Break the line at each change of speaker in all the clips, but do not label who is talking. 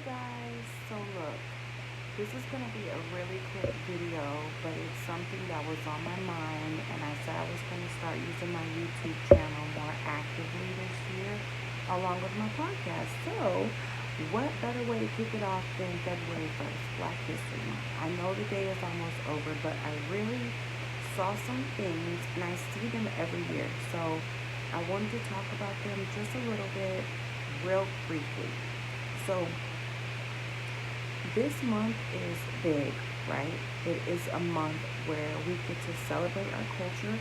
guys, so look, this is going to be a really quick video, but it's something that was on my mind, and I said I was going to start using my YouTube channel more actively this year, along with my podcast. So, what better way to kick it off than February 1st, Black History Month? I know the day is almost over, but I really saw some things, and I see them every year. So, I wanted to talk about them just a little bit, real briefly. So, this month is big, right? It is a month where we get to celebrate our culture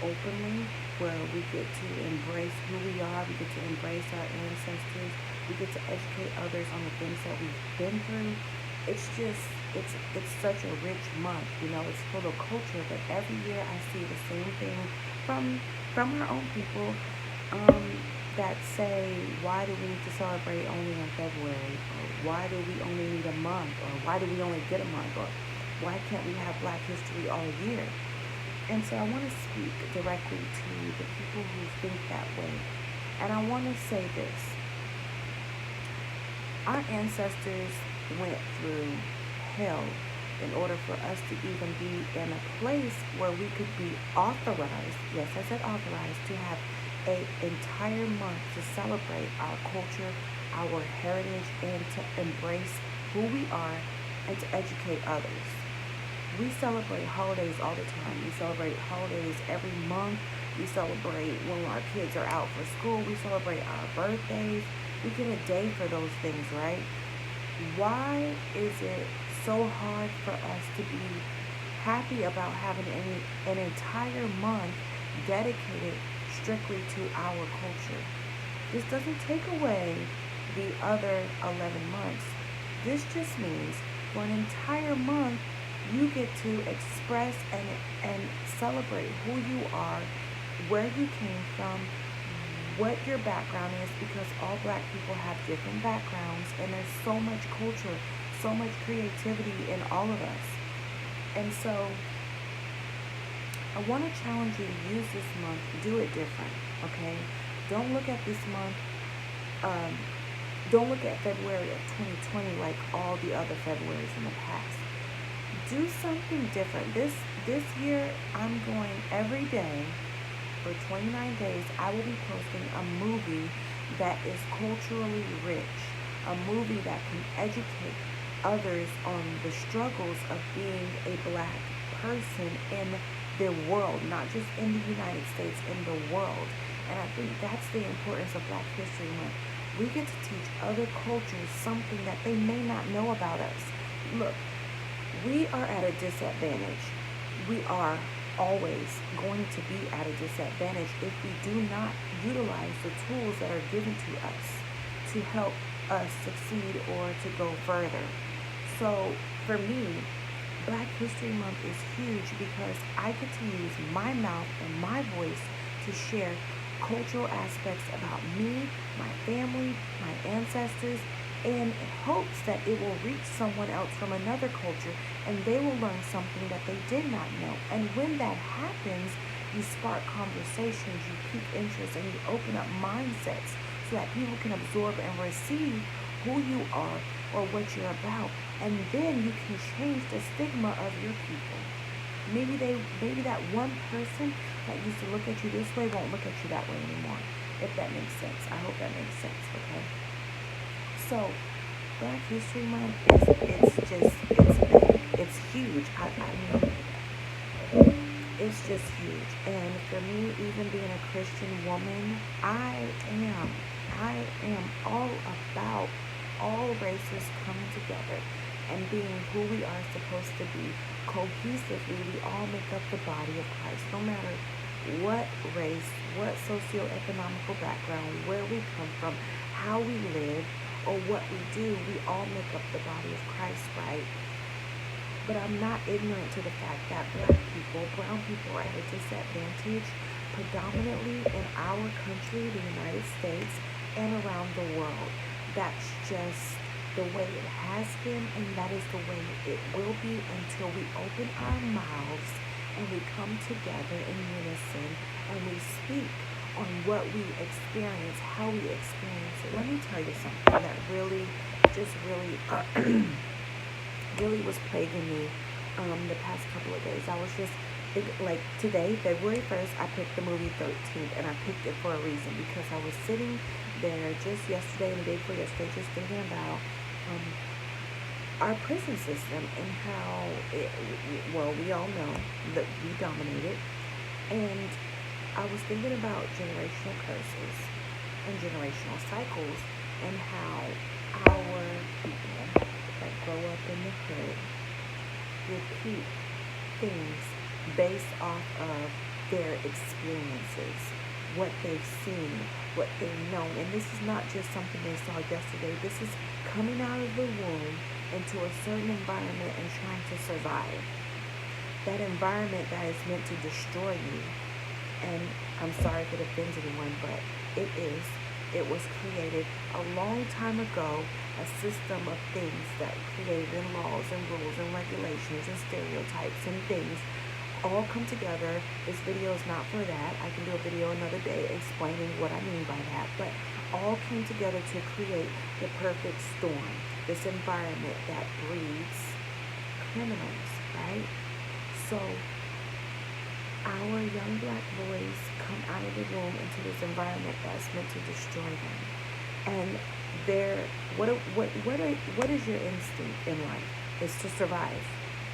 openly, where we get to embrace who we are, we get to embrace our ancestors, we get to educate others on the things that we've been through. It's such a rich month, it's full of culture, but every year I see the same thing from our own people. That say, why do we need to celebrate only in February? Or why do we only need a month? Or why do we only get a month? Or why can't we have Black history all year? And so I want to speak directly to the people who think that way. And I want to say this. Our ancestors went through hell in order for us to even be in a place where we could be authorized, yes, I said authorized, to have an entire month to celebrate our culture, our heritage, and to embrace who we are and to educate others. We celebrate holidays all the time. We celebrate holidays every month. We celebrate when our kids are out for school. We celebrate our birthdays. We get a day for those things, right? Why is it so hard for us to be happy about having an entire month dedicated strictly to our culture? This doesn't take away the other 11 months. This just means for an entire month, you get to express and celebrate who you are, where you came from, what your background is, because all Black people have different backgrounds, and there's so much culture, so much creativity in all of us. And so I want to challenge you to use this month, do it different, okay? Don't look at this month, don't look at February of 2020 like all the other Februaries in the past. Do something different. This year, I'm going every day for 29 days. I will be posting a movie that is culturally rich, a movie that can educate others on the struggles of being a Black person in the world, not just in the United States, in the world. And I think that's the importance of Black History Month. We get to teach other cultures something that they may not know about us. Look, we are at a disadvantage. We are always going to be at a disadvantage if we do not utilize the tools that are given to us to help us succeed or to go further. So for me, Black History Month is huge because I get to use my mouth and my voice to share cultural aspects about me, my family, my ancestors, in hopes that it will reach someone else from another culture and they will learn something that they did not know. And when that happens, you spark conversations, you pique interest, and you open up mindsets so that people can absorb and receive who you are or what you're about. And then you can change the stigma of your people. Maybe that one person that used to look at you this way won't look at you that way anymore. If that makes sense. I hope that makes sense, okay? So, Black History Month it's big. It's huge. I mean, it's just huge. And for me, even being a Christian woman, I am all about all races coming together and being who we are supposed to be. Cohesively, we all make up the body of Christ. No matter what race, what socioeconomical background, where we come from, how we live, or what we do, we all make up the body of Christ, right? But I'm not ignorant to the fact that Black people, brown people are at a disadvantage predominantly in our country, the United States, and around the world. That's just the way it has been, and that is the way it will be until we open our mouths and we come together in unison and we speak on what we experience, how we experience it. Let me tell you something that really just really, really was plaguing me the past couple of days. I was just like today, February 1st, I picked the movie 13th, and I picked it for a reason because I was sitting there just yesterday and the day before yesterday, just thinking about our prison system and how well, we all know that we dominate it, and I was thinking about generational curses and generational cycles and how our people that grow up in the hood repeat things based off of their experiences, what they've seen, what they've known. And this is not just something they saw yesterday. This is coming out of the womb into a certain environment and trying to survive. That environment that is meant to destroy you. And I'm sorry if it offends anyone, but it is. It was created a long time ago, a system of things that created in laws and rules and regulations and stereotypes and things all come together. This video is not for that. I can do a video another day explaining what I mean by that, but all came together to create the perfect storm, this environment that breeds criminals, right? So our young black boys come out of the womb into this environment that's meant to destroy them. And what is your instinct in life? Is to survive.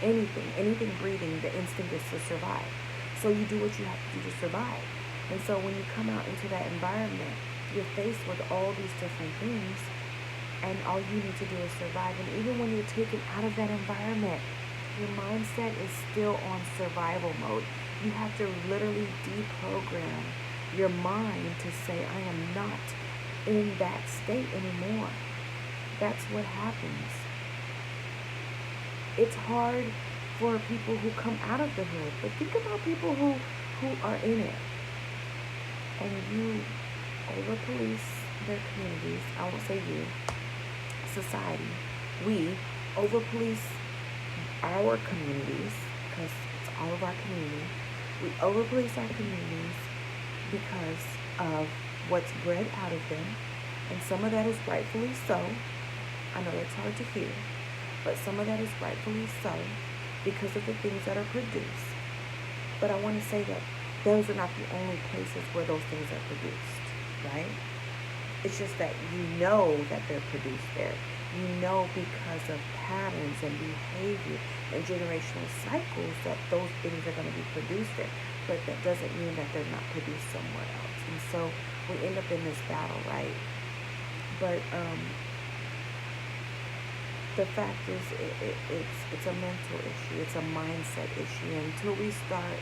Anything breathing, the instinct is to survive. So you do what you have to do to survive. And so when you come out into that environment, you're faced with all these different things, and all you need to do is survive. And even when you're taken out of that environment, your mindset is still on survival mode. You have to literally deprogram your mind to say, I am not in that state anymore. That's what happens. It's hard for people who come out of the hood, but think about people who are in it. And you over-police their communities. I won't say you. Society. We over-police our communities, because it's all of our community. We over-police our communities because of what's bred out of them, and some of that is rightfully so. I know that's hard to hear, but some of that is rightfully so because of the things that are produced. But I want to say that those are not the only places where those things are produced, right? It's just that you know that they're produced there. You know because of patterns and behavior and generational cycles that those things are going to be produced there. But that doesn't mean that they're not produced somewhere else. And so we end up in this battle, right? But the fact is, it's a mental issue. It's a mindset issue. Until we start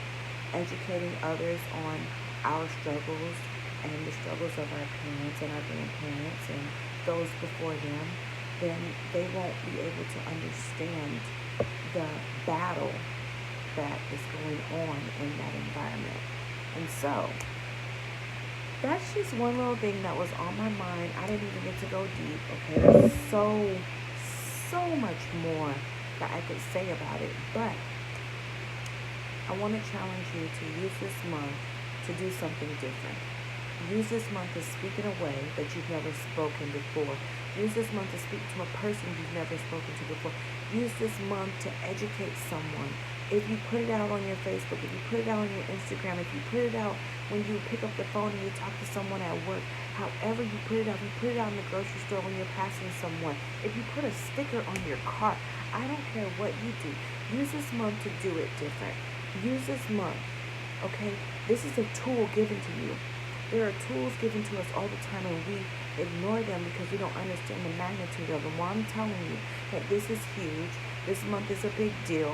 educating others on our struggles and the struggles of our parents and our grandparents and those before them, then they won't be able to understand the battle that is going on in that environment. And so that's just one little thing that was on my mind. I didn't even get to go deep. Okay, there's so much more that I could say about it, but I want to challenge you to use this month to do something different. Use this month to speak in a way that you've never spoken before. Use this month to speak to a person you've never spoken to before. Use this month to educate someone. If you put it out on your Facebook, if you put it out on your Instagram, if you put it out when you pick up the phone and you talk to someone at work, however you put it out, you put it out in the grocery store when you're passing someone, if you put a sticker on your car, I don't care what you do. Use this month to do it different. Use this month, okay? This is a tool given to you. There are tools given to us all the time, and we ignore them because we don't understand the magnitude of them. Well, I'm telling you that this is huge. This month is a big deal.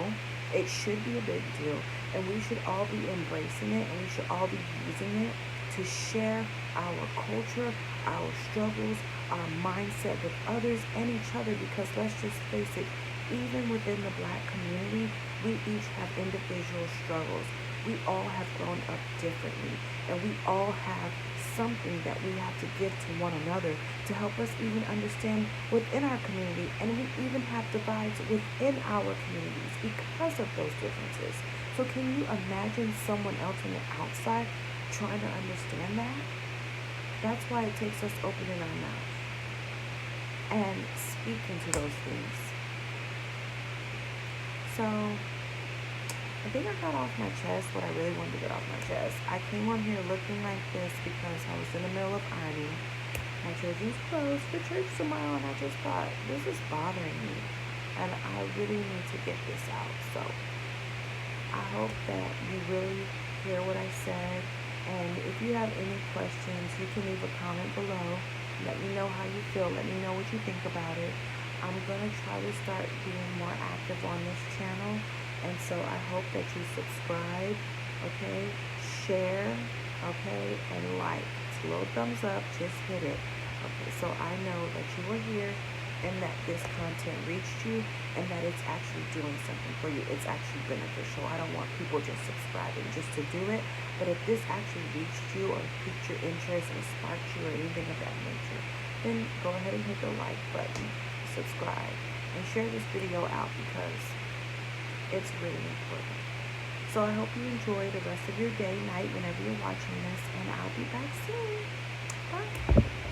It should be a big deal, and we should all be embracing it, and we should all be using it to share our culture, our struggles, our mindset with others and each other, because let's just face it, even within the Black community, we each have individual struggles. We all have grown up differently, and we all have something that we have to give to one another to help us even understand within our community, and we even have divides within our communities because of those differences. So can you imagine someone else on the outside trying to understand that? That's why it takes us opening our mouth and speak into those things. So I think I got off my chest what I really wanted to get off my chest. I came on here looking like this because I was in the middle of ironing my children's clothes for church tomorrow, and I just thought, this is bothering me, and I really need to get this out. So I hope that you really hear what I said, and if you have any questions, you can leave a comment below. Let me know how you feel. Let me know what you think about it. I'm going to try to start being more active on this channel, and so I hope that you subscribe, okay, share, okay, and like. It's a little thumbs up, just hit it. Okay, so I know that you are here and that this content reached you and that it's actually doing something for you. It's actually beneficial. I don't want people just subscribing just to do it, but if this actually reached you or piqued your interest and sparked you or anything of that nature, then go ahead and hit the like button, subscribe, and share this video out because it's really important. So I hope you enjoy the rest of your day, night, whenever you're watching this, and I'll be back soon. Bye.